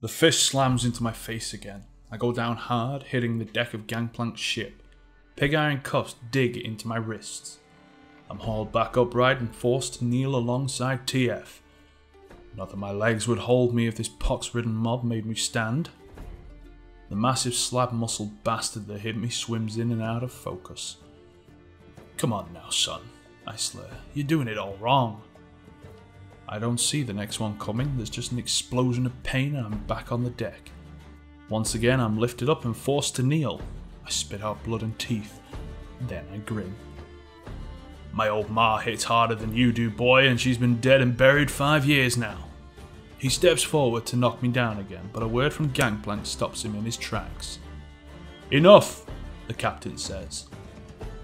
The fish slams into my face again. I go down hard, hitting the deck of Gangplank's ship. Pig iron cuffs dig into my wrists. I'm hauled back upright and forced to kneel alongside TF. Not that my legs would hold me if this pox-ridden mob made me stand. The massive slab-muscled bastard that hit me swims in and out of focus. Come on now, son, I slur. You're doing it all wrong. I don't see the next one coming. There's just an explosion of pain and I'm back on the deck. Once again, I'm lifted up and forced to kneel. I spit out blood and teeth. Then I grin. My old ma hits harder than you do, boy, and she's been dead and buried 5 years now. He steps forward to knock me down again, but a word from Gangplank stops him in his tracks. Enough, the captain says.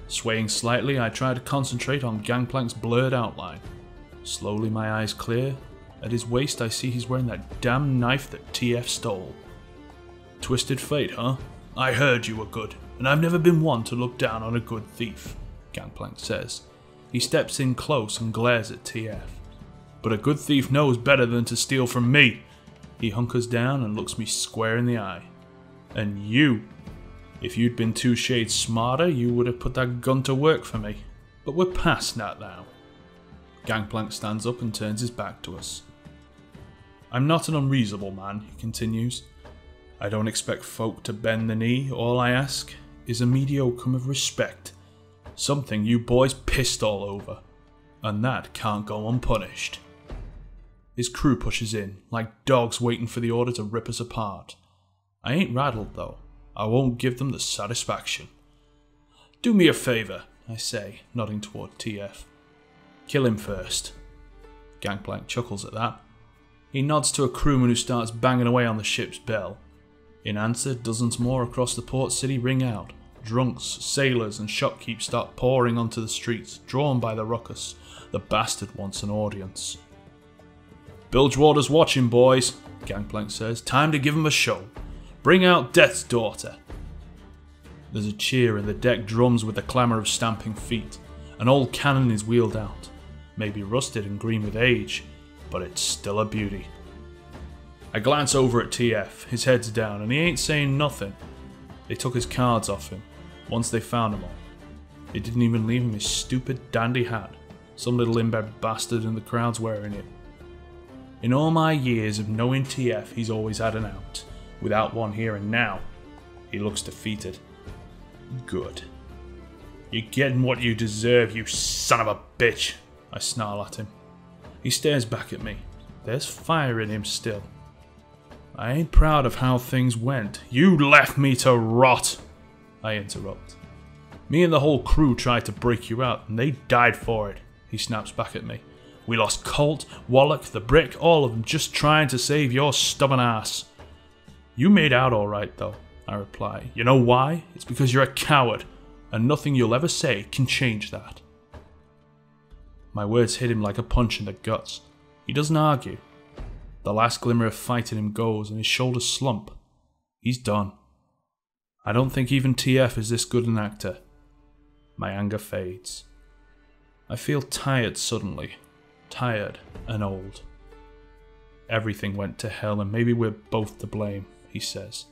Swaying slightly, I try to concentrate on Gangplank's blurred outline. Slowly my eyes clear. At his waist I see he's wearing that damn knife that TF stole. Twisted fate, huh? I heard you were good, and I've never been one to look down on a good thief, Gangplank says. He steps in close and glares at TF. But a good thief knows better than to steal from me. He hunkers down and looks me square in the eye. And you. If you'd been 2 shades smarter, you would have put that gun to work for me. But we're past that now. Gangplank stands up and turns his back to us. I'm not an unreasonable man, he continues. I don't expect folk to bend the knee. All I ask is a mediocre of respect. Something you boys pissed all over. And that can't go unpunished. His crew pushes in, like dogs waiting for the order to rip us apart. I ain't rattled though. I won't give them the satisfaction. Do me a favour, I say, nodding toward TF. Kill him first. Gangplank chuckles at that. He nods to a crewman who starts banging away on the ship's bell. In answer, dozens more across the port city ring out. Drunks, sailors and shopkeepers start pouring onto the streets, drawn by the ruckus. The bastard wants an audience. Bilgewater's watching, boys, Gangplank says. Time to give him a show. Bring out Death's Daughter. There's a cheer and the deck drums with the clamour of stamping feet. An old cannon is wheeled out. Maybe rusted and green with age, but it's still a beauty. I glance over at TF, his head's down, and he ain't saying nothing. They took his cards off him, once they found them all. They didn't even leave him his stupid dandy hat. Some little inbred bastard in the crowd's wearing it. In all my years of knowing TF, he's always had an out. Without one here and now, he looks defeated. Good. You're getting what you deserve, you son of a bitch, I snarl at him. He stares back at me. There's fire in him still. I ain't proud of how things went. You left me to rot, I interrupt. Me and the whole crew tried to break you out, and they died for it, he snaps back at me. We lost Colt, Wallach, the Brick, all of them just trying to save your stubborn ass. You made out alright though, I reply. You know why? It's because you're a coward, and nothing you'll ever say can change that. My words hit him like a punch in the guts. He doesn't argue. The last glimmer of fight in him goes and his shoulders slump. He's done. I don't think even TF is this good an actor. My anger fades. I feel tired suddenly. Tired and old. Everything went to hell and maybe we're both to blame, he says.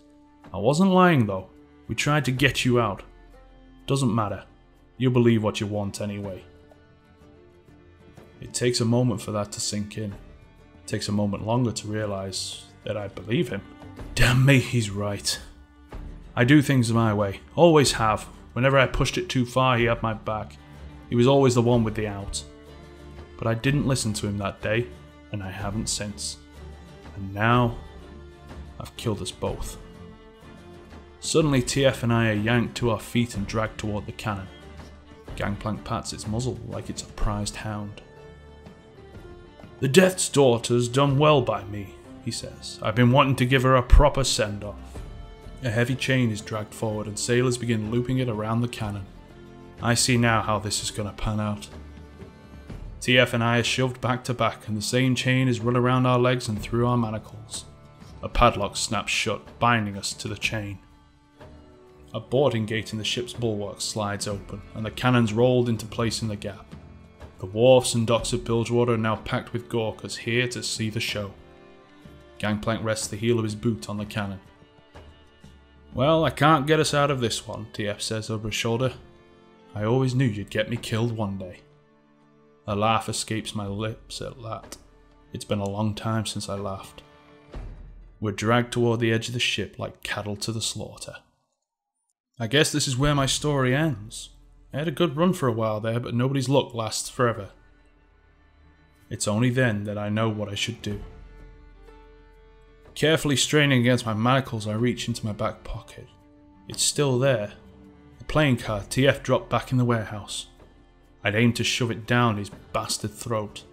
I wasn't lying though. We tried to get you out. Doesn't matter. You'll believe what you want anyway. It takes a moment for that to sink in. It takes a moment longer to realise that I believe him. Damn me, he's right. I do things my way. Always have. Whenever I pushed it too far, he had my back. He was always the one with the out. But I didn't listen to him that day, and I haven't since. And now, I've killed us both. Suddenly TF and I are yanked to our feet and dragged toward the cannon. Gangplank pats its muzzle like it's a prized hound. The Death's Daughter's done well by me, he says. I've been wanting to give her a proper send-off. A heavy chain is dragged forward and sailors begin looping it around the cannon. I see now how this is going to pan out. TF and I are shoved back to back and the same chain is run around our legs and through our manacles. A padlock snaps shut, binding us to the chain. A boarding gate in the ship's bulwark slides open and the cannons rolled into place in the gap. The wharfs and docks of Bilgewater are now packed with Gawkers here to see the show. Gangplank rests the heel of his boot on the cannon. "Well, I can't get us out of this one," TF says over his shoulder. "I always knew you'd get me killed one day." A laugh escapes my lips at that. It's been a long time since I laughed. We're dragged toward the edge of the ship like cattle to the slaughter. I guess this is where my story ends. I had a good run for a while there, but nobody's luck lasts forever. It's only then that I know what I should do. Carefully straining against my manacles, I reach into my back pocket. It's still there. The playing card TF dropped back in the warehouse. I'd aimed to shove it down his bastard throat.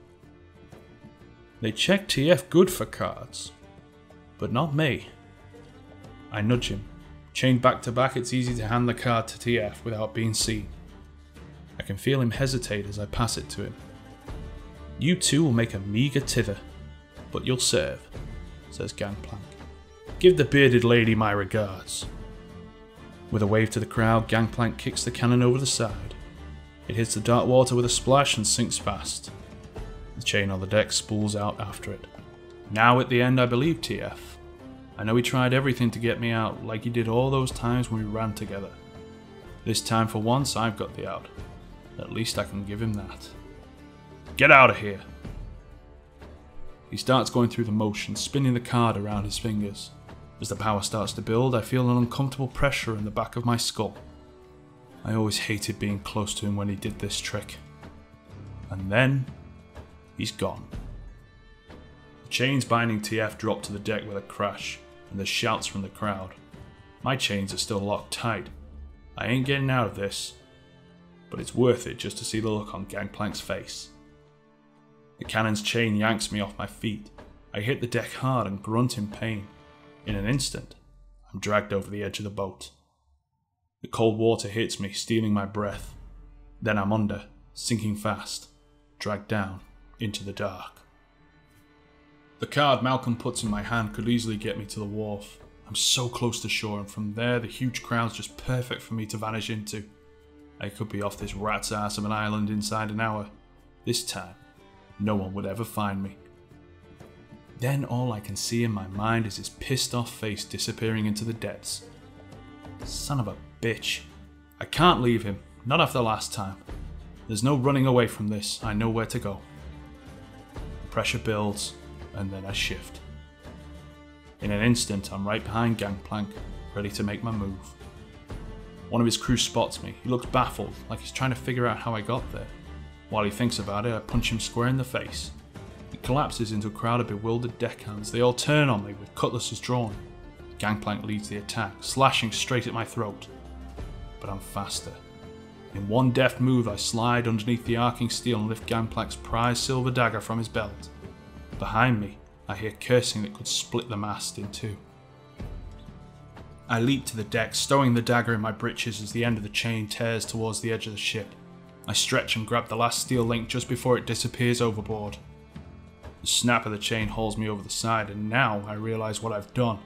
They check TF good for cards, but not me. I nudge him. Chained back to back, it's easy to hand the card to TF without being seen. I can feel him hesitate as I pass it to him. "You two will make a meagre tither, but you'll serve," says Gangplank. "Give the bearded lady my regards." With a wave to the crowd, Gangplank kicks the cannon over the side. It hits the dark water with a splash and sinks fast. The chain on the deck spools out after it. Now at the end, I believe TF. I know he tried everything to get me out, like he did all those times when we ran together. This time for once, I've got the out. At least I can give him that. "Get out of here!" He starts going through the motions, spinning the card around his fingers. As the power starts to build, I feel an uncomfortable pressure in the back of my skull. I always hated being close to him when he did this trick. And then, he's gone. The chains binding TF drop to the deck with a crash, and there's shouts from the crowd. My chains are still locked tight. I ain't getting out of this, but it's worth it just to see the look on Gangplank's face. The cannon's chain yanks me off my feet. I hit the deck hard and grunt in pain. In an instant, I'm dragged over the edge of the boat. The cold water hits me, stealing my breath. Then I'm under, sinking fast, dragged down into the dark. The card Malcolm puts in my hand could easily get me to the wharf. I'm so close to shore, and from there the huge crowd's just perfect for me to vanish into. I could be off this rat's ass of an island inside an hour. This time, no one would ever find me. Then all I can see in my mind is his pissed off face disappearing into the depths. Son of a bitch. I can't leave him, not after last time. There's no running away from this, I know where to go. The pressure builds, and then I shift. In an instant, I'm right behind Gangplank, ready to make my move. One of his crew spots me. He looks baffled, like he's trying to figure out how I got there. While he thinks about it, I punch him square in the face. He collapses into a crowd of bewildered deckhands. They all turn on me with cutlasses drawn. Gangplank leads the attack, slashing straight at my throat. But I'm faster. In one deft move, I slide underneath the arcing steel and lift Gangplank's prized silver dagger from his belt. Behind me, I hear cursing that could split the mast in two. I leap to the deck, stowing the dagger in my breeches as the end of the chain tears towards the edge of the ship. I stretch and grab the last steel link just before it disappears overboard. The snap of the chain hauls me over the side, and now I realise what I've done.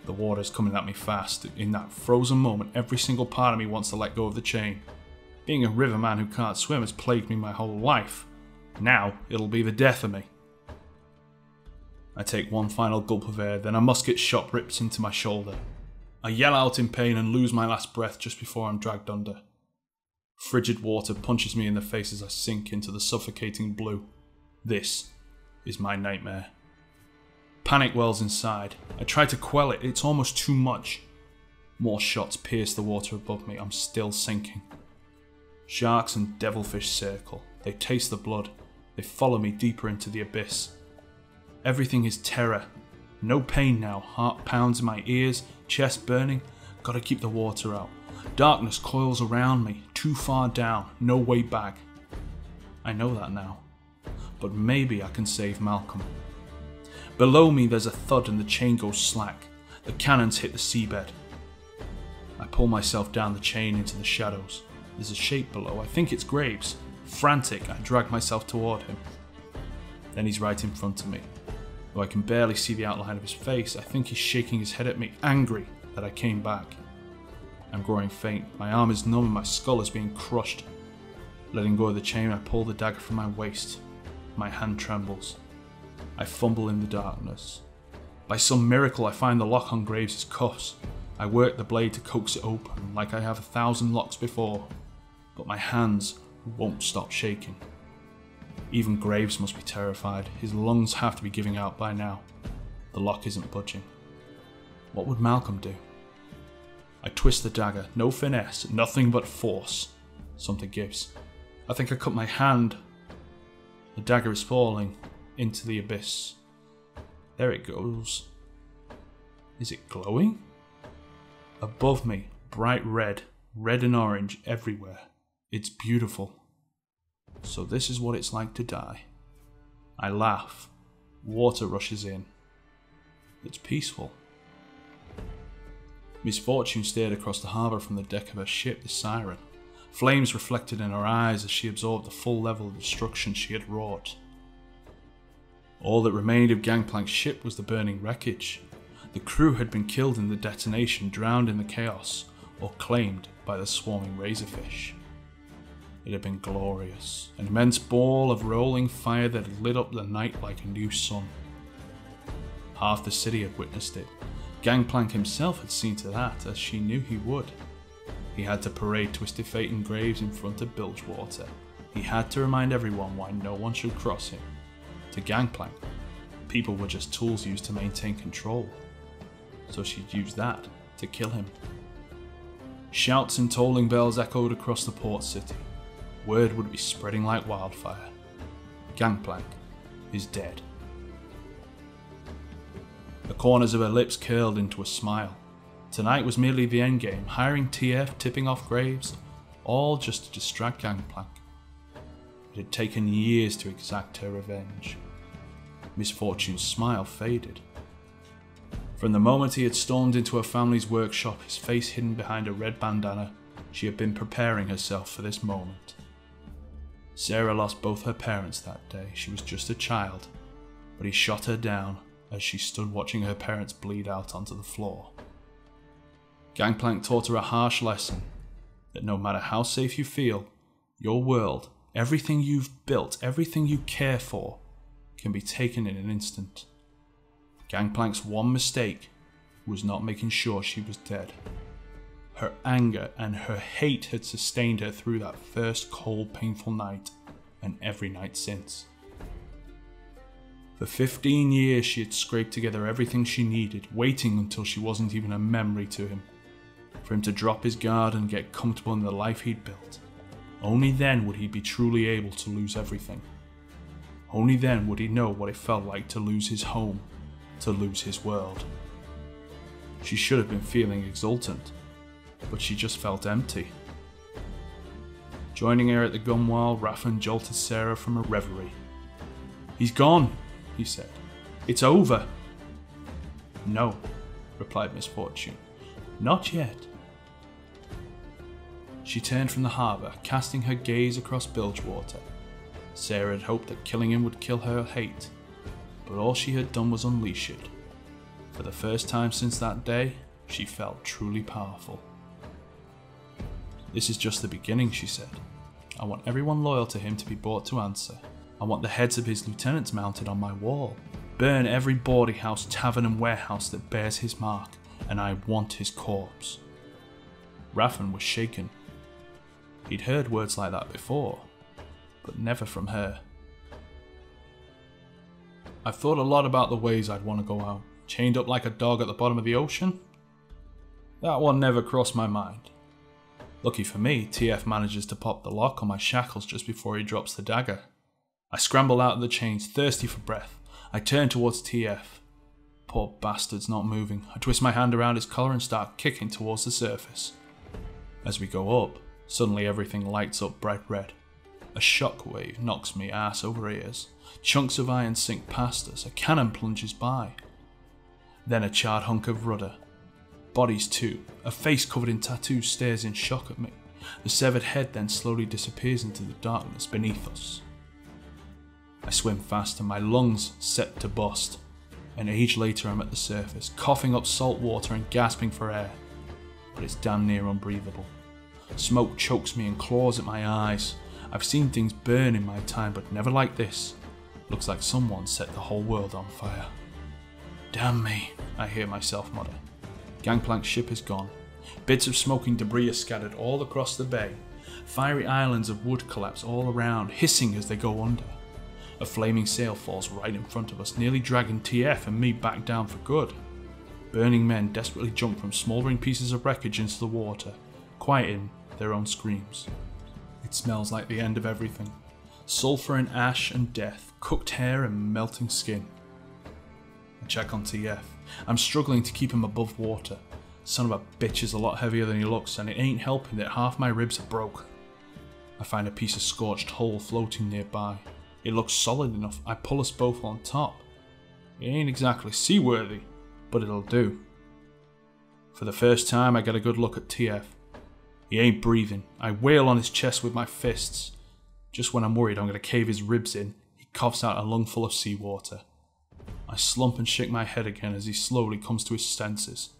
The water's coming at me fast. In that frozen moment, every single part of me wants to let go of the chain. Being a riverman who can't swim has plagued me my whole life. Now, it'll be the death of me. I take one final gulp of air, then a musket shot rips into my shoulder. I yell out in pain and lose my last breath just before I'm dragged under. Frigid water punches me in the face as I sink into the suffocating blue. This is my nightmare. Panic wells inside. I try to quell it, it's almost too much. More shots pierce the water above me, I'm still sinking. Sharks and devilfish circle. They taste the blood. They follow me deeper into the abyss. Everything is terror. No pain now, heart pounds in my ears, chest burning. Gotta keep the water out. Darkness coils around me, too far down, no way back. I know that now, but maybe I can save Malcolm. Below me there's a thud and the chain goes slack. The cannons hit the seabed. I pull myself down the chain into the shadows. There's a shape below, I think it's Graves. Frantic, I drag myself toward him. Then he's right in front of me. Though I can barely see the outline of his face, I think he's shaking his head at me, angry that I came back. I'm growing faint, my arm is numb and my skull is being crushed. Letting go of the chain, I pull the dagger from my waist. My hand trembles. I fumble in the darkness. By some miracle I find the lock on Graves' cuffs. I work the blade to coax it open like I have 1,000 locks before, but my hands won't stop shaking. Even Graves must be terrified. His lungs have to be giving out by now. The lock isn't budging. What would Malcolm do? I twist the dagger. No finesse, nothing but force. Something gives. I think I cut my hand. The dagger is falling into the abyss. There it goes. Is it glowing? Above me, bright red, red and orange everywhere. It's beautiful. So this is what it's like to die. I laugh. Water rushes in. It's peaceful. Miss Fortune stared across the harbour from the deck of her ship, the Siren. Flames reflected in her eyes as she absorbed the full level of destruction she had wrought. All that remained of Gangplank's ship was the burning wreckage. The crew had been killed in the detonation, drowned in the chaos, or claimed by the swarming razorfish. It had been glorious, an immense ball of rolling fire that had lit up the night like a new sun. Half the city had witnessed it. Gangplank himself had seen to that, as she knew he would. He had to parade Twisted Fate and Graves in front of Bilgewater. He had to remind everyone why no one should cross him. To Gangplank, people were just tools used to maintain control. So she'd use that to kill him. Shouts and tolling bells echoed across the port city. Word would be spreading like wildfire. Gangplank is dead. The corners of her lips curled into a smile. Tonight was merely the endgame, hiring TF, tipping off Graves, all just to distract Gangplank. It had taken years to exact her revenge. Miss Fortune's smile faded. From the moment he had stormed into her family's workshop, his face hidden behind a red bandana, she had been preparing herself for this moment. Sarah lost both her parents that day. She was just a child, but he shot her down as she stood watching her parents bleed out onto the floor. Gangplank taught her a harsh lesson, that no matter how safe you feel, your world, everything you've built, everything you care for, can be taken in an instant. Gangplank's one mistake was not making sure she was dead. Her anger and her hate had sustained her through that first cold, painful night, and every night since. For 15 years she had scraped together everything she needed, waiting until she wasn't even a memory to him, for him to drop his guard and get comfortable in the life he'd built. Only then would he be truly able to lose everything. Only then would he know what it felt like to lose his home, to lose his world. She should have been feeling exultant, but she just felt empty. Joining her at the gunwale, Raffen jolted Sarah from a reverie. "He's gone," he said. "It's over." "No," replied Miss Fortune. "Not yet." She turned from the harbour, casting her gaze across Bilgewater. Sarah had hoped that killing him would kill her hate, but all she had done was unleash it. For the first time since that day, she felt truly powerful. "This is just the beginning," she said. "I want everyone loyal to him to be brought to answer. I want the heads of his lieutenants mounted on my wall. Burn every boarding house, tavern and warehouse that bears his mark, and I want his corpse." Raffen was shaken. He'd heard words like that before, but never from her. "I've thought a lot about the ways I'd want to go out. Chained up like a dog at the bottom of the ocean? That one never crossed my mind. Lucky for me, TF manages to pop the lock on my shackles just before he drops the dagger. I scramble out of the chains, thirsty for breath. I turn towards TF. Poor bastard's not moving. I twist my hand around his collar and start kicking towards the surface. As we go up, suddenly everything lights up bright red. A shockwave knocks me ass over ears. Chunks of iron sink past us. A cannon plunges by. Then a charred hunk of rudder. Bodies too. A face covered in tattoos stares in shock at me. The severed head then slowly disappears into the darkness beneath us. I swim fast and my lungs set to bust. An age later I'm at the surface, coughing up salt water and gasping for air. But it's damn near unbreathable. Smoke chokes me and claws at my eyes. I've seen things burn in my time, but never like this. Looks like someone set the whole world on fire. Damn me, I hear myself mutter. Gangplank's ship is gone. Bits of smoking debris are scattered all across the bay. Fiery islands of wood collapse all around, hissing as they go under. A flaming sail falls right in front of us, nearly dragging TF and me back down for good. Burning men desperately jump from smouldering pieces of wreckage into the water, quieting their own screams. It smells like the end of everything. Sulphur and ash and death, cooked hair and melting skin. I check on TF. I'm struggling to keep him above water. Son of a bitch is a lot heavier than he looks, and it ain't helping that half my ribs are broke. I find a piece of scorched hull floating nearby. It looks solid enough. I pull us both on top. It ain't exactly seaworthy, but it'll do. For the first time, I get a good look at TF. He ain't breathing. I wail on his chest with my fists. Just when I'm worried I'm going to cave his ribs in, he coughs out a lungful of seawater. I slump and shake my head again as he slowly comes to his senses.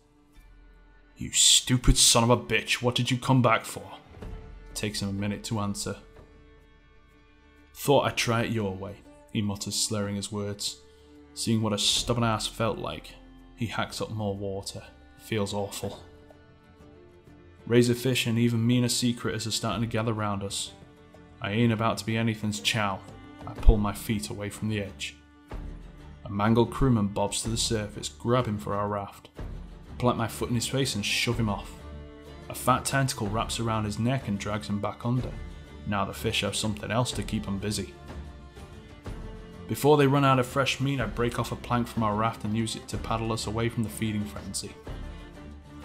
You stupid son of a bitch, what did you come back for? It takes him a minute to answer. Thought I'd try it your way, he mutters, slurring his words. Seeing what a stubborn ass felt like, he hacks up more water. Feels awful. Razorfish and even meaner sea critters are starting to gather round us. I ain't about to be anything's chow. I pull my feet away from the edge. A mangled crewman bobs to the surface, grab him for our raft. I plant my foot in his face and shove him off. A fat tentacle wraps around his neck and drags him back under. Now the fish have something else to keep them busy. Before they run out of fresh meat, I break off a plank from our raft and use it to paddle us away from the feeding frenzy.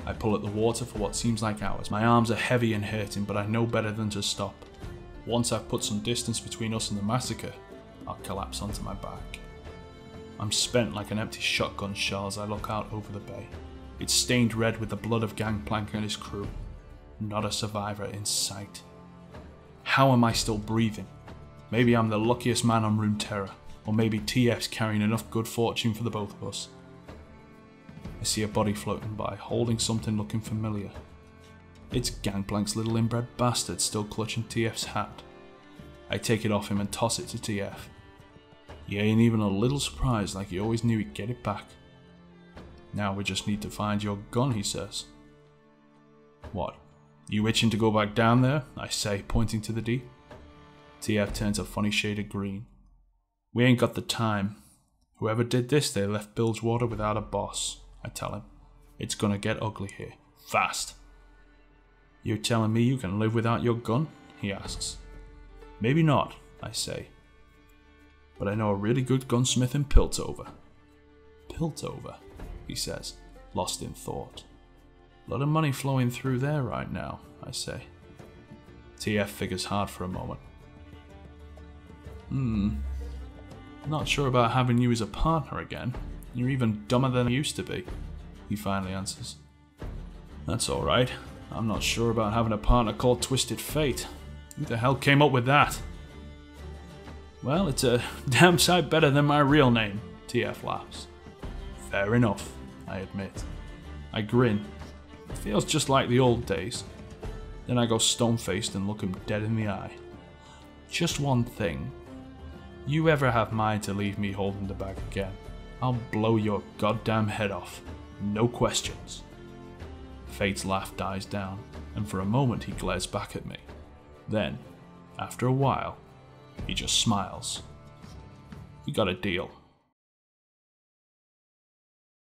I pull at the water for what seems like hours. My arms are heavy and hurting, but I know better than to stop. Once I've put some distance between us and the massacre, I'll collapse onto my back. I'm spent like an empty shotgun shell as I look out over the bay. It's stained red with the blood of Gangplank and his crew. Not a survivor in sight. How am I still breathing? Maybe I'm the luckiest man on Runeterra, or maybe TF's carrying enough good fortune for the both of us. I see a body floating by, holding something looking familiar. It's Gangplank's little inbred bastard still clutching TF's hat. I take it off him and toss it to TF. He ain't even a little surprised, like he always knew he'd get it back. Now we just need to find your gun, he says. What? You itching to go back down there? I say, pointing to the deep. TF turns a funny shade of green. We ain't got the time. Whoever did this, they left Bilgewater without a boss, I tell him. It's gonna get ugly here. Fast. You're telling me you can live without your gun? He asks. Maybe not, I say. But I know a really good gunsmith in Piltover. Piltover, he says, lost in thought. A lot of money flowing through there right now, I say. TF figures hard for a moment. Not sure about having you as a partner again. You're even dumber than you used to be, he finally answers. That's alright. I'm not sure about having a partner called Twisted Fate. Who the hell came up with that? Well, it's a damn sight better than my real name, TF laughs. Fair enough, I admit. I grin. It feels just like the old days. Then I go stone-faced and look him dead in the eye. Just one thing. You ever have mind to leave me holding the bag again, I'll blow your goddamn head off. No questions. Fate's laugh dies down, and for a moment he glares back at me. Then, after a while, he just smiles. We got a deal.